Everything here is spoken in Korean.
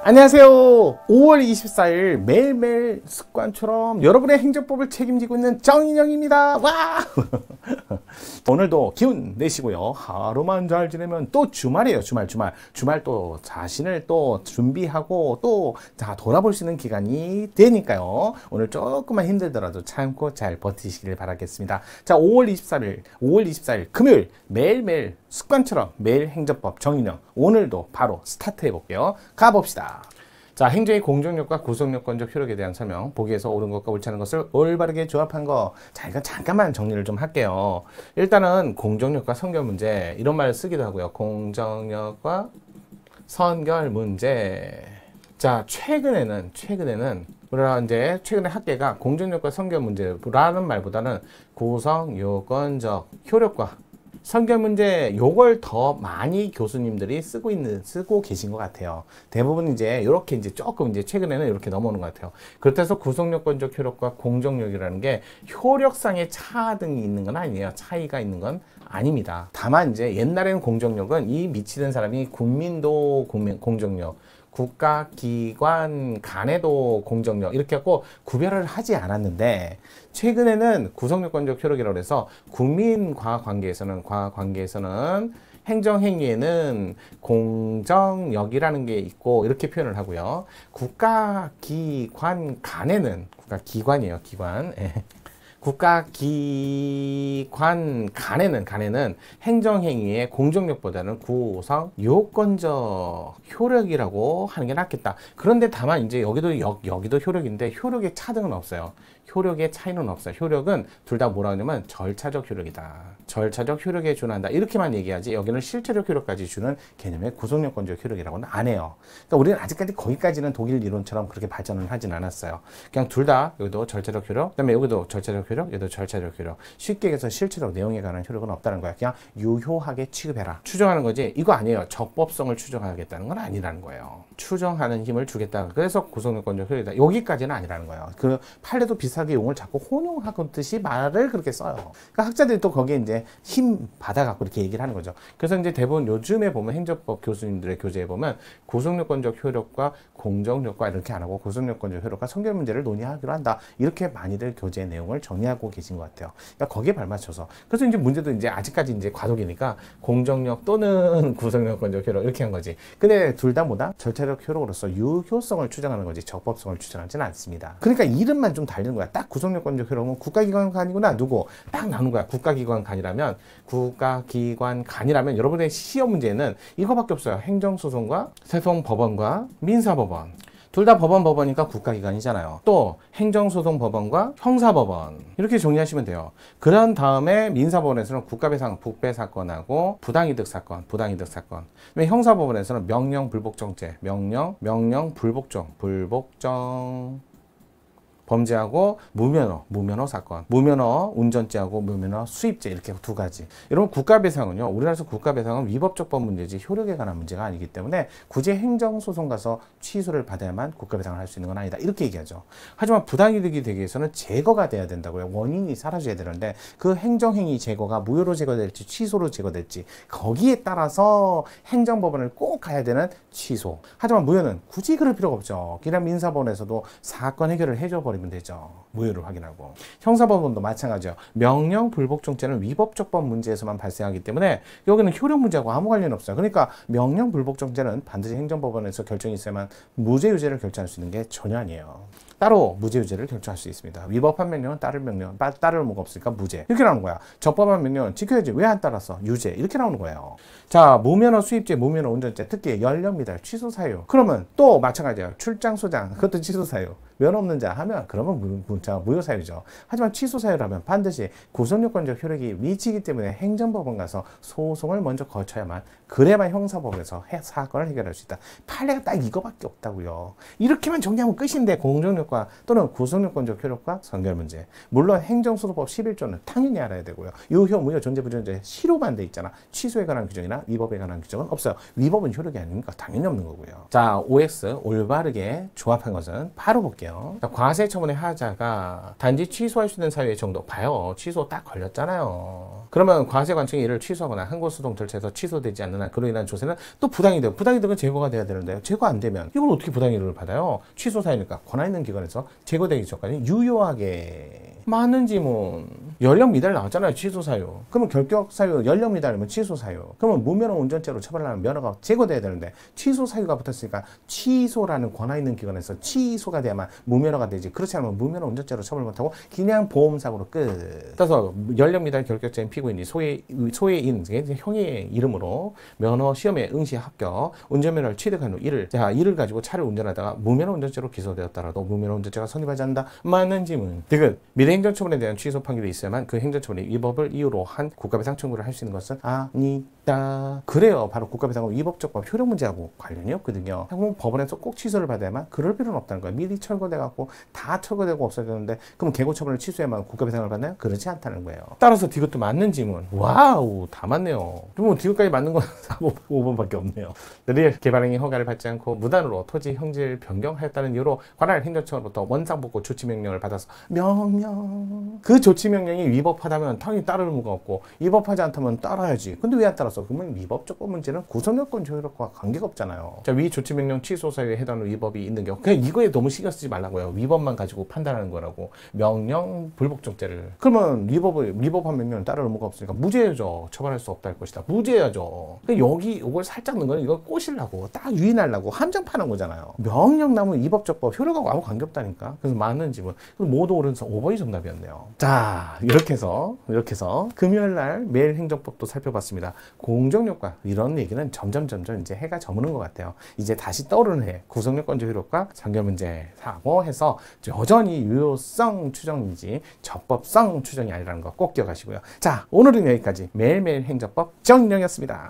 안녕하세요. 5월 24일 매일매일 습관처럼 여러분의 행정법을 책임지고 있는 정인영입니다. 와! 오늘도 기운 내시고요. 하루만 잘 지내면 또 주말이에요. 주말 또 자신을 또 준비하고 또 다 돌아볼 수 있는 기간이 되니까요. 오늘 조금만 힘들더라도 참고 잘 버티시길 바라겠습니다. 자, 5월 24일 금요일 매일매일 습관처럼 매일 행정법 정인영, 오늘도 바로 스타트 해볼게요. 가봅시다. 자, 행정의 공정력과 구속요건적 효력에 대한 설명, 보기에서 옳은 것과 옳지 않은 것을 올바르게 조합한 거. 자, 이건 잠깐만 정리를 좀 할게요. 일단은 공정력과 선결 문제, 이런 말을 쓰기도 하고요. 공정력과 선결 문제. 자, 최근에는 우리가 이제 최근에 학계가 공정력과 선결 문제라는 말보다는 구성요건적 효력과 선결 문제, 요걸 더 많이 교수님들이 쓰고 계신 것 같아요. 대부분 이제 이렇게 이제 조금 이제 최근에는 이렇게 넘어오는 것 같아요. 그렇다고 구속요건적 효력과 공정력이라는 게 효력상의 차등이 있는 건 아니에요. 차이가 있는 건 아닙니다. 다만 이제 옛날에는 공정력은 이 미치는 사람이 국민도 공정력, 국가기관 간에도 공정력 이렇게 하고 구별을 하지 않았는데, 최근에는 구속요건적 효력이라고 해서 국민과 관계에서는 행정행위에는 공정력이라는 게 있고 이렇게 표현을 하고요. 국가기관 간에는 국가기관이에요. 기관. 국가기관 간에는 행정행위의 공정력보다는 구성요건적 효력이라고 하는 게 낫겠다. 그런데 다만 이제 여기도 효력인데 효력의 차등은 없어요. 효력의 차이는 없어요. 효력은 둘 다 뭐라 하냐면 절차적 효력이다. 절차적 효력에 준한다. 이렇게만 얘기하지 여기는 실체적 효력까지 주는 개념의 구속요건적 효력이라고는 안 해요. 그러니까 우리는 아직까지 거기까지는 독일 이론처럼 그렇게 발전을 하진 않았어요. 그냥 둘 다 여기도 절차적 효력, 그다음에 여기도 절차적 효력, 여기도 절차적 효력. 쉽게 얘기해서 실체적 내용에 관한 효력은 없다는 거야. 그냥 유효하게 취급해라. 추정하는 거지. 이거 아니에요. 적법성을 추정하겠다는 건 아니라는 거예요. 추정하는 힘을 주겠다. 그래서 구속요건적 효력이다. 여기까지는 아니라는 거예요. 그 판례도 비슷하게 용을 자꾸 혼용하듯이 말을 그렇게 써요. 그러니까 학자들이 또 거기에 이제 힘 받아갖고 이렇게 얘기를 하는 거죠. 그래서 이제 대부분 요즘에 보면 행정법 교수님들의 교재에 보면 구속요건적 효력과 공정효과 이렇게 안 하고 구속요건적 효력과 선결 문제를 논의하기로 한다. 이렇게 많이들 교재 내용을 정리하고 계신 것 같아요. 그러니까 거기에 발맞춰서. 그래서 이제 문제도 이제 아직까지 이제 과도기니까 공정력 또는 구속요건적 효력 이렇게 한 거지. 근데 둘 다 뭐다? 절차적 효력으로서 유효성을 추정하는 거지 적법성을 추정하지는 않습니다. 그러니까 이름만 좀 다르는 거야. 딱 구속요건적 효력은 국가기관 간이구나. 누구? 딱 나오는 거야. 국가기관 간이라면 여러분의 시험 문제는 이거밖에 없어요. 행정소송과 세송법원과 민사법원. 둘 다 법원이니까 국가기관이잖아요. 또 행정소송법원과 형사법원 이렇게 정리하시면 돼요. 그런 다음에 민사법원에서는 국가배상 북배 사건하고 부당이득 사건. 형사법원에서는 명령 불복종죄, 명령 불복종 범죄하고 무면허 사건, 무면허 운전죄하고 무면허 수입죄 이렇게 두 가지. 여러분 국가배상은요, 우리나라에서 국가배상은 위법적 법 문제지 효력에 관한 문제가 아니기 때문에 굳이 행정소송 가서 취소를 받아야만 국가배상을 할 수 있는 건 아니다. 이렇게 얘기하죠. 하지만 부당이득이 되기 위해서는 제거가 돼야 된다고요. 원인이 사라져야 되는데 그 행정행위 제거가 무효로 제거될지 취소로 제거될지 거기에 따라서 행정법원을 꼭 가야 되는 취소. 하지만 무효는 굳이 그럴 필요가 없죠. 그냥 민사법원에서도 사건 해결을 해줘 버리면 되죠. 무효를 확인하고. 형사법원도 마찬가지죠. 명령 불복종죄는 위법적 법 문제에서만 발생하기 때문에 여기는 효력 문제하고 아무 관련 없어요. 그러니까 명령 불복종죄는 반드시 행정법원에서 결정이 있어야만 무죄유죄를 결정할 수 있는 게 전혀 아니에요. 따로 무죄유죄를 결정할 수 있습니다. 위법한 명령은 따를 뭐가 없으니까 무죄. 이렇게 나오는 거야. 적법한 명령은 지켜야지. 왜 안 따랐어? 유죄. 이렇게 나오는 거예요. 자, 무면허 수입죄, 무면허 운전죄, 특히 연령 미달, 취소 사유. 그러면 또 마찬가지예요. 출장, 소장, 그것도 취소 사유. 면허 없는 자 하면 그러면 무효 사유죠. 하지만 취소 사유라면 반드시 구속요건적 효력이 미치기 때문에 행정법원 가서 소송을 먼저 거쳐야만, 그래야만 형사법원에서 사건을 해결할 수 있다. 판례가 딱 이거밖에 없다고요. 이렇게만 정리하면 끝인데 공정력과 또는 구속요건적 효력과 선결 문제. 물론 행정소송법 11조는 당연히 알아야 되고요. 유효, 무효, 존재, 부존재 시로만 돼 있잖아. 취소에 관한 규정이나 위법에 관한 규정은 없어요. 위법은 효력이 아니니까 당연히 없는 거고요. 자, OX 올바르게 조합한 것은 바로 볼게요. 볼게요. 과세 처분의 하자가 단지 취소할 수 있는 사유의 정도 봐요. 취소 딱 걸렸잖아요. 그러면 과세관청이 이를 취소하거나 항고소송 절차에서 취소되지 않는 한 그로 인한 조세는 또 부당이득. 부당이득은 제거가 돼야 되는데요. 제거 안 되면 이걸 어떻게 부당이득을 받아요? 취소 사유니까 권한 있는 기관에서 제거되기 전까지 유효하게. 많은 지문. 연령 미달 나왔잖아요. 취소 사유. 그러면 결격 사유 연령 미달이면 취소 사유. 그러면 무면허 운전죄로 처벌하면 면허가 제거돼야 되는데 취소 사유가 붙었으니까 취소라는 권한 있는 기관에서 취소가 돼야만 무면허가 되지. 그렇지 않으면 무면허 운전죄로 처벌 못하고 그냥 보험사고로 끝. 따라서 연령 미달 결격자인 피고인이 소해인 형의 이름으로 면허 시험에 응시 합격, 운전면허를 취득한 후 이를 가지고 차를 운전하다가 무면허 운전죄로 기소되었다라도 무면허 운전죄가 성립하지 않는다. 맞는 지문. 디귿. 미래 행정처분에 대한 취소 판결이 있어야만 그 행정처분이 위법을 이유로 한 국가배상 청구를 할 수 있는 것은 아니다. 그래요. 바로 국가배상은 위법적법 효력 문제하고 관련이 없거든요. 그럼 법원에서 꼭 취소를 받아야만 그럴 필요는 없다는 거예요. 미리 철거돼갖고 다 철거되고 없어졌는데 그럼 개고처분을 취소해야만 국가배상을 받나요? 그렇지 않다는 거예요. 따라서 디귿도 맞는 지문. 와우, 다 맞네요. 그럼 디귿까지 맞는 건 5번밖에 없네요. 늘 개발행위 허가를 받지 않고 무단으로 토지 형질 변경하였다는 이유로 관할 행정처로부터 원상복구 조치명령을 받아서 그 조치명령이 위법하다면 당연히 따를 의무가 없고 위법하지 않다면 따라야지. 근데 왜 안 따랐어? 그러면 위법적법 문제는 구성요건 효력과 관계가 없잖아요. 자, 위 조치명령 취소 사유에 해당하는 위법이 있는 경우 그냥 이거에 너무 신경 쓰지 말라고요. 위법만 가지고 판단하는 거라고. 명령 불복종죄를. 그러면 위법한 명령은 따를 의무가 없으니까 무죄죠. 처벌할 수 없다 할 것이다. 무죄야죠. 여기 이걸 살짝 넣은 거는 이걸 꼬시려고 딱 유인하려고 함정 파는 거잖아요. 명령 나면 위법적법 효력하고 아무 관계 없다니까. 그래서 맞는 지문. 모두 옳은서 5번이 정답이었네요. 자, 이렇게 해서 금요일 날 매일 행정법도 살펴봤습니다. 공정효과 이런 얘기는 점점 이제 해가 저무는 것 같아요. 이제 다시 떠오르는 해 구성요건조 효력과 장결문제 사고 해서 여전히 유효성 추정이지 적법성 추정이 아니라는 거 꼭 기억하시고요. 자, 오늘은 여기까지 매일매일 행정법 정리령이었습니다.